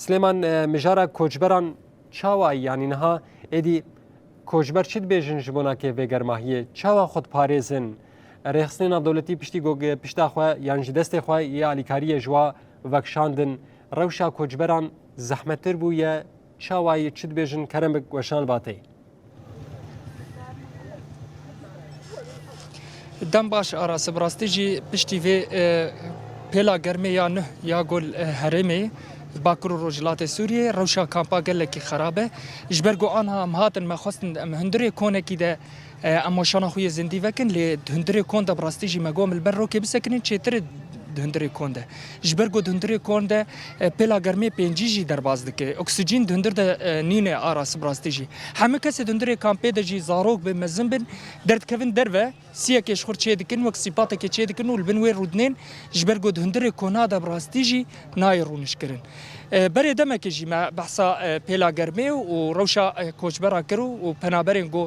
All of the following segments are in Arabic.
سليمان مجارة كوجبران چاوا يعني نها ادي كوجبر چید بیجن جبونا که وگر ماهیه چاوا خود پارێزن رێخستێنا دەوڵەتی پشتی پشتا خوا یان ji destê xwe yê alîkariyê ji wa vekşandin rewşa koçberan zehmettir bûye çawayê çi dibêjin kerem weşan batê. Dem baş arası birastî jî piştî vê pêla germê ya nih ya gol herêmê Bakur Rojhilatê Sûriyê rewşa kampa gelekî xerab e ji ber got anha em hatin me xwestin em hundirê konekî de em weşana xwe yê zindî vekin lê hundirê kon de bi rastî jî me got li ber rokê bisekinin çêtir hundirê kon de ji ber got hundirê kon de pêla germê pêncî jî derbas dike oksîjîn hundir de nîne arası bi rastî jî hemû kesê hundirê kampê de jî zarok bin mezin bin derdkevin derve siyekê ji xwe çê dikin wek sîpatekê çê dikin û li bin wê rûdinên ji ber got hundirê kona de bi rastî jî nayê rûnişkirin. برای دمکی جی ما بحثا پیلا گرمی و روشا کوچبرا کرو و پنابرین گو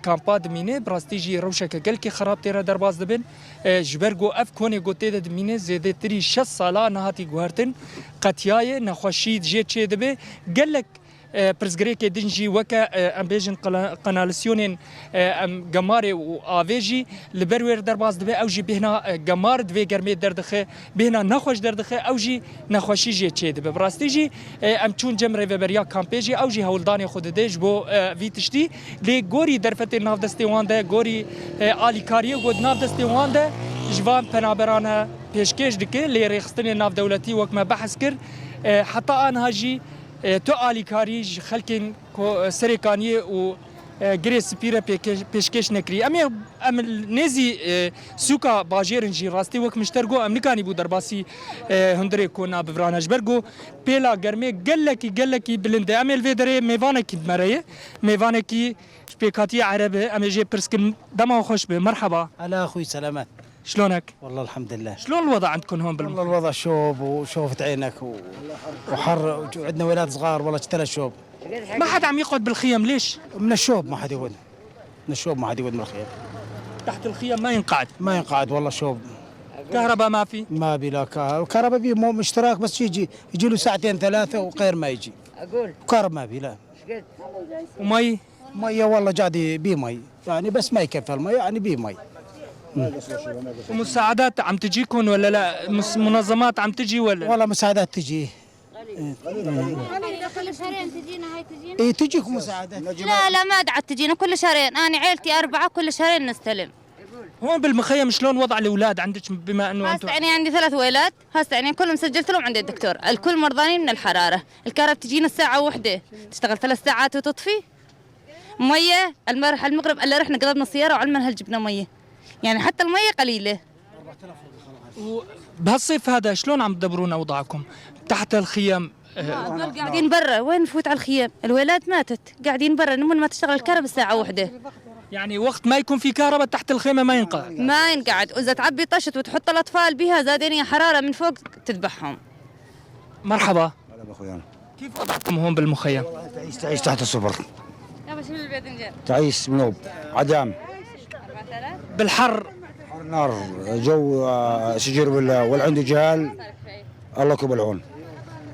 کامپا دمینه براستی جی روشا که گل کی خراب تیره در باز دبن جبر گو اف کنی گو تیده دمینه زیده تری 6 سالا نهاتی گوهرتن قطیای نخوشید جی چه دبه گلک پرزگری که دنجی وکا ام بیجن قنالسیونین ام گماره و آویجی لبرور در باز دبه او جی بهنا گمار دوی گرمی دردخه بهنا نخوش دردخه او جی نخوشی جی چه دبه براستی جی ام چون جمره و بریا کامپیجی او جی هولدانی خود دیج بو وی تشتی لی گوری درفت ناف دستی وانده گوری آلیکاری گود ناف دستی وانده جوان پنابرانه پیشکش دکه لی ریخستن ناف دولتی وک ما بحث کر حتی آنها جی تو آلیکاری خلکن سرکانی و گریس پیره پیشکش نکری ام نزی سوکا باجرن جی راستی وک مشترگو ام نکانی بو درباسی هندره کونا بفرانج برگو پیلا گرمه گلکی بلنده ام الویدره میوانه کی مریه میوانه کی پیکاتی عربه ام جی پرسکن دما خوش به مرحبا هلا اخوي سلامات شلونك؟ والله الحمد لله. شلون الوضع عندكم هون والله الوضع شوب وشوفة عينك وحر وعندنا ولاد صغار والله اشترى شوب. ما حد عم يقعد بالخيم ليش؟ من الشوب ما حد يقعد. من الشوب ما حد يقعد من الخيم. تحت الخيم ما ينقعد. ما ينقعد والله شوب. كهرباء ما في؟ ما بي لا كهرباء بي مو اشتراك بس يجي له ساعتين ثلاثة وغير ما يجي. اقول كهرباء ما بي لا. ومي؟ مية والله جادي بي مي يعني بس ما يكفي المي يعني بي مي. ومساعدات عم تجيكم ولا لا؟ منظمات عم تجي ولا؟ والله مساعدات تجي. كل شهرين تجينا هاي تجينا؟ اي تجيكم مساعدات. لا ما عاد تجينا كل شهرين، انا عيلتي 4 كل شهرين نستلم. هون بالمخيم شلون وضع الاولاد عندك بما انه هسه يعني عندي 3 ولاد، هسه يعني كلهم سجلت لهم عند الدكتور، الكل مرضانين من الحراره، الكهرباء تجينا الساعه 1 تشتغل 3 ساعات وتطفي. ميه المغرب الا رحنا قلبنا السياره وعلى المنهل جبنا ميه. يعني حتى المية قليلة. بهالصيف هذا شلون عم تدبرون اوضاعكم؟ تحت الخيام هذول قاعدين برا، وين نفوت على الخيام؟ الولاد ماتت، قاعدين برا من ما تشتغل الكهرباء الساعة 1. يعني وقت ما يكون في كهرباء تحت الخيمة ما ينقعد. ما ينقعد، وإذا تعبي طشت وتحط الأطفال بها زادين حرارة من فوق تذبحهم. مرحبا. هلا بأخويانا. كيف وضعكم هون بالمخيم؟ تعيش تحت الصفر. يابا شيل الباذنجان. تعيش منوب عدام. بالحر. نار جو سجير ولا عنده جهال الله يكون بالعون.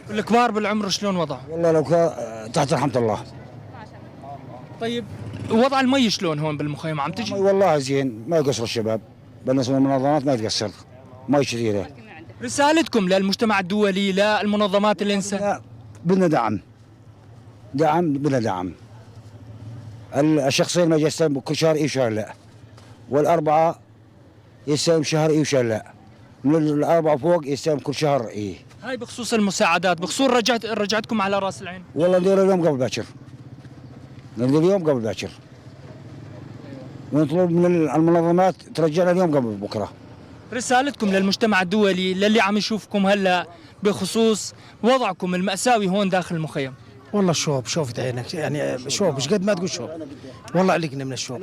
الكبار بالعمر شلون وضعهم؟ والله لو تحت رحمة الله. طيب وضع المي شلون هون بالمخيم عم تجي؟ والله زين ما يقصر الشباب بالنسبة للمنظمات ما تقصر مي كثيرة. رسالتكم للمجتمع الدولي للمنظمات الإنسانية؟ بدنا بدنا دعم. الشخصين ما يستلم كل شهر اي شهر لا، والأربعة يستلم شهر اي وشهر لا، من الأربعة فوق يستلم كل شهر اي. هاي بخصوص المساعدات، بخصوص رجعتكم على راس العين. والله ندير اليوم قبل باكر. ونطلب من المنظمات ترجعنا اليوم قبل بكره. رسالتكم للمجتمع الدولي للي عم يشوفكم هلا بخصوص وضعكم المأساوي هون داخل المخيم. والله شوب شوفة عينك يعني شوب مش قد ما تقول شوب. والله علقنا من الشوب.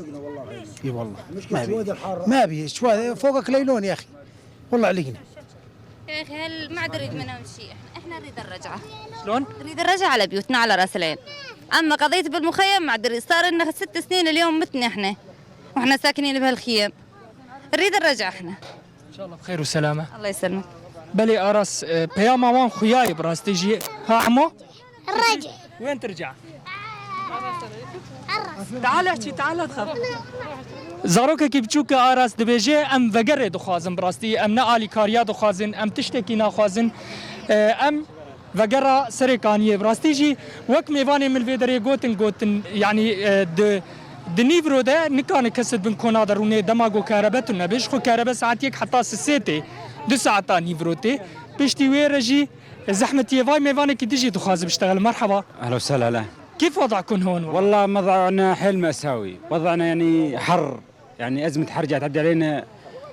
اي والله ما بي شوي فوقك ليلون يا اخي. والله علقنا. يا اخي هل ما عاد نريد منهم شيء، احنا نريد الرجعة. شلون؟ نريد الرجعة على بيوتنا على راس العين. اما قضية بالمخيم ما عاد نريد، صار لنا 6 سنين اليوم متنا احنا. واحنا ساكنين بهالخيام. نريد الرجعة احنا. ان شاء الله بخير وسلامة. الله يسلمك. بلي أراس بياما وان خياي براستيجي ها عمو الرجع وين ترجع؟ تعال احكي تعال تخاف زاروك كي بتشوك أراس دبيجي أم فقر دخوازن براستي أم نقالي كاريا دخوازن أم تشتكي ناخوازن أم فقرا سريكانية براستيجي وك ميفاني من الفيدري جوتن يعني دنيفرو ده نكان كسد بن كونا دروني دماغو كهرباء نبيش خو كهرباء ساعتيك حتى سيتي 2 ساعات نيفروتي بيشتي ويرجي زحمة يفاي ميفاني كي تجي دخواز بشتغل مرحبا اهلا وسهلا. لا كيف وضعكم هون؟ والله وضعنا حيل مأساوي، وضعنا يعني حر، يعني أزمة حر جات تعدي علينا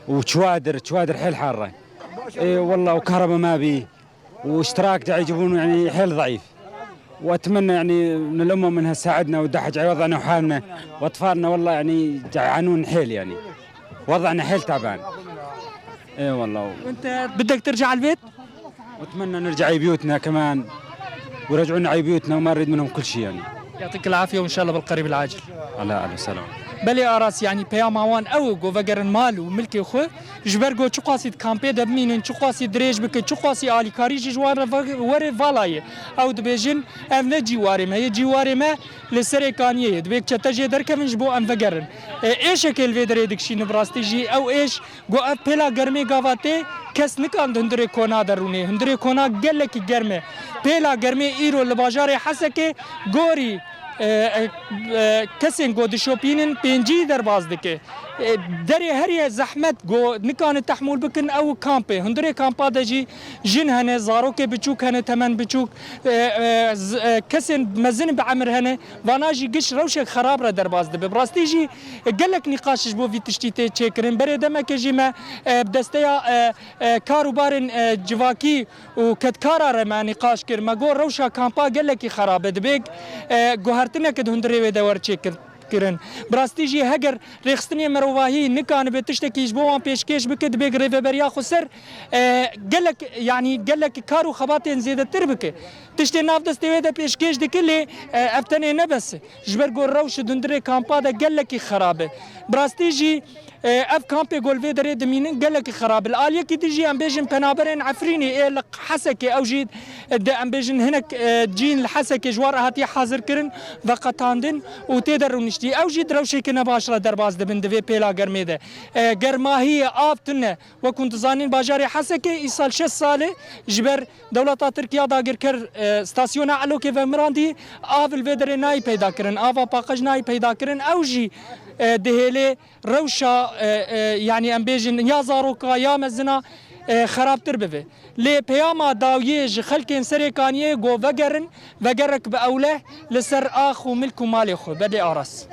وشوادر حيل حارة. اي والله وكهرباء ما بي واشتراك جاي يجيبونه يعني حيل ضعيف. واتمنى يعني من الامه منها تساعدنا وتدحج على وضعنا وحالنا واطفالنا والله يعني يعانون حيل يعني. وضعنا حيل تعبان. اي والله. وانت بدك ترجع على البيت؟ واتمنى نرجع على بيوتنا كمان ويرجعونا على بيوتنا وما نريد منهم كل شيء يعني. يعطيك العافية وإن شاء الله بالقريب العاجل. الله وسلام. بلي أراس يعني بياما وان أو جو فجرن مال وملكي خو جبرجو تقاسي كامبي دبمين تقاسي دريج بك تقاسي آلي كاريج جوار وري فالاي أو دبيجن أم نجي واري ما يجي واري ما للسريكانية دبيك تتجي دركمن جبو أم فجرن إيش كل فيدري دكشي نبراستيجي أو إيش جو أبلا جرمي قافاتي كس نكان هندري كونا دروني هندري كونا قلك جرمي بلا جرمي إيرو لباجاري حسكي جوري کسین گو دشوپینن پنجی در باز دکه دری هری زحمت گو نکان تحمل بکن او کامپه هندری کامپا دجی جن هنه زاروک بچوک هنه تمن بچوک کسین مزن بعمر هنه واناجی گش روش خراب را در باز دبه براستی جی گلک نقاشش بو وی تشتیته چکرن بره دمک جی ما بدستیا کاروبارن جواکی و کدکارا را ما نقاش کر ما گو روشا کامپا گلکی خراب دبه گوهرتنه کد هندری و دور چکر کرن براستیجی هگر رخصتنی مرواهی نکان به تشتکیش بوان پیشکش بکد بیگ ریفبریا خسر گلک یعنی گلک کارو خباتین زیاده تر بکه تشتی ناف دستی ده پیشکش دکلی افتنی نبس جبر گور روش دندره کامپا ده گلکی خرابه براستیجی اف كامبي جول في دري دمين قال لك خراب الاليه كي تجي ام بيجن بنابرين عفريني إيه لق حسكي او جيد ام بيجن هناك جين الحسكي جوار هاتي حاضر كرن وقتاندن وتقدر نشتي او جيد روشي كنا باشره درباز دبن دفي بيلا غرميده غرما هي افتنه وكنت زانين باجاري حسكي يصال 6 ساله جبر دوله تركيا داغر كر ستاسيون علو كيف مراندي اف الفيدري ناي پیدا كرن افا باقج ناي پیدا كرن او جي دهيلي روشا يعني ام بيجن يا زاروكا يا مزنا خراب تربفه لي بياما داويج خلكن سريكانيه جو وگرك باوله لسر اخ وملك مالي خو بدي ارس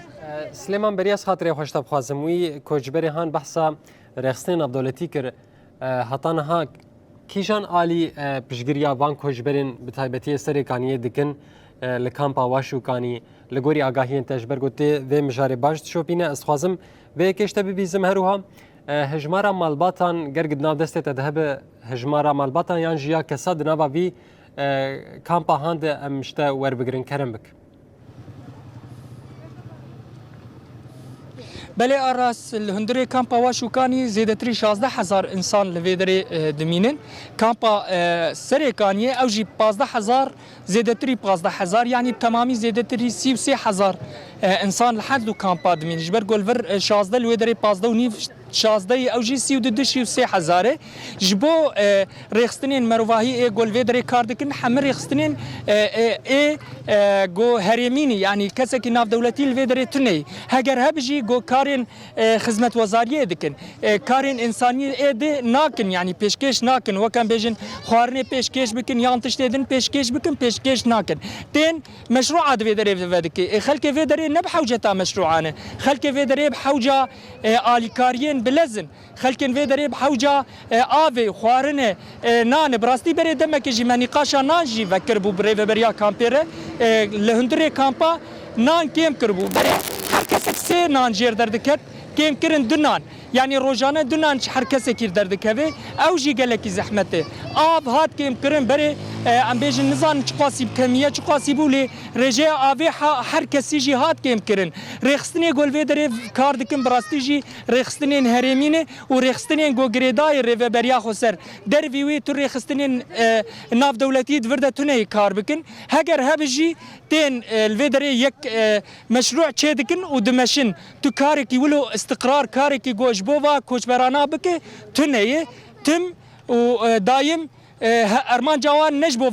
سليمان برياس خاطري خوش تب خوازم وي كوجبري هان بحثا رخصتين الدولتي كر هطانها كيجان آلي بشگريا وان كوجبرين بتايبتي سريكانيه دكن لكامبا واشو كاني لغوري آگاهين تجبر گوتي و مجاري باش شوبينه استخوازم و كشته ببيزم هروها هجمارا مالباتان گرگد ناو دسته تدهب هجمارا مالباتان يان جيا كساد ناوا في كامبا هاند امشتا ور بگرن کرم بك بله اراس الهندري كامبا واشوكاني زيدتري 16000 انسان لفيدري دمينن كامبا سريكانيه او جي 15000 زيدتري 15000 يعني بتمامي زيدتري 36000 انسان لحد لو كامبا دمين جبر جولفر 16 الويدري 15 ونيف 16 او جي سي وددشي 3000 جبو ريخستنين مروفاهي اي جول فيدري كاردكن حمر ريخستنين اي جو هريميني يعني كسكي ناف دولتي الفيدري تني هاجر هبجي جو كارين خدمه وزاريه دكن كارين انسانيه اي دي ناكن يعني بيشكيش ناكن وكان بيجن خوارني بيشكيش بكن يانتشتدن بيشكيش بكن بيشكيش ناكن تين مشروع فيدري فدكي خلك فيدري نبحوجه مشروعانه خلك فيدري بحوجه اليكاريين بلزن خلكن في دريب حوجة آفي خوارنه نان براستي بري دمك جي منقاشا نان جي فكربو بري بريا كامبيره لهندري كامبا نان كيم كربو بري حركسك سي نان جير دردكت كيم كرن دنان يعني روجانا دنان حركسك كير دردكوي او جي قالك زحمته آف هات كيم كرن بري ام بيجن نزان چقاسي بكميه چقاسي بولي رجاء افي هر كسي جي هات كيم كرن ريخستني گول في دري كار دكن براستي جي ريخستني هرمينه و ريخستني گو گريداي ريفبريا خسر در وی تو ريخستني ناف دولتي دورده تنه كار بكن هگر هبجي تين الفيدري يك مشروع تشيدكن ودمشن تو كاركي ولو استقرار كاركي گوش بوفا كوچبرانا بك تنه تم ودايم ارمان جوان نجبو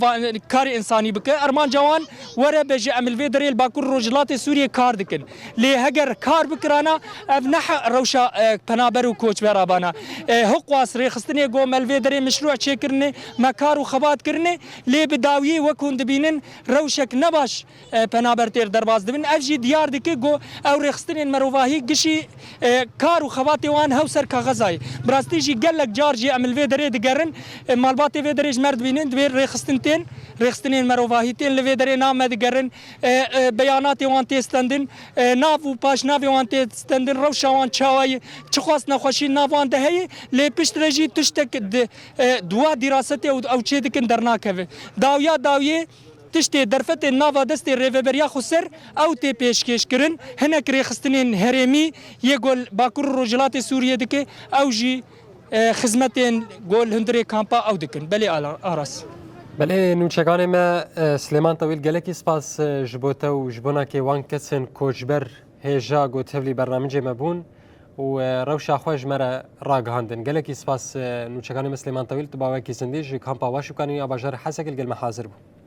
كاري انساني بك ارمان جوان ورا بجي عمل فيدري الباكور رجلات سوريا كار دكن لي هجر كار بكرانا افنح روشا بنابر وكوچ برابانا هقواس ريخستني جو مل فيدري مشروع تشكرني مكار وخبات كرني لي بداوي وكون دبينن روشك نباش بنابر تير درباز دبن افجي ديار دك جو او ريخستني مروفاهي قشي كار وخباتي وان هوسر كغزاي براستيجي قالك جارجي عمل فيدري دقرن مالباتي دريج مرد بينن دبير ريخستنين مروفاهيتين لفي دري نام دقرن بياناتي وان تستندن نافو باش نافي وان تستندن روشا وان تشاوي تشخواس نخوشي ناف وان دهي لي بشترجي تشتك دوا دراستي او تشيدكن درناكه داوية تشتي درفت النافا دستي ريفبريا خسر او تي بيشكش كرن هناك ريخستنين هرمي يقول باكور رجلات سوريا دكي او جي خدمتين قول هندري كامبا او دكن بلي ارس بله نوچگان ما سلیمان طویل گلکی سپاس جبوتا و جبونا که وان کسن کوچبر هجا گو تفلی برنامج مبون و روش اخواج مرا راگهاندن گلکی سپاس نوچگان ما سلیمان طویل تباوی کی زندیج کامپا واشو کنی آباجر حسک الگل محاضر بو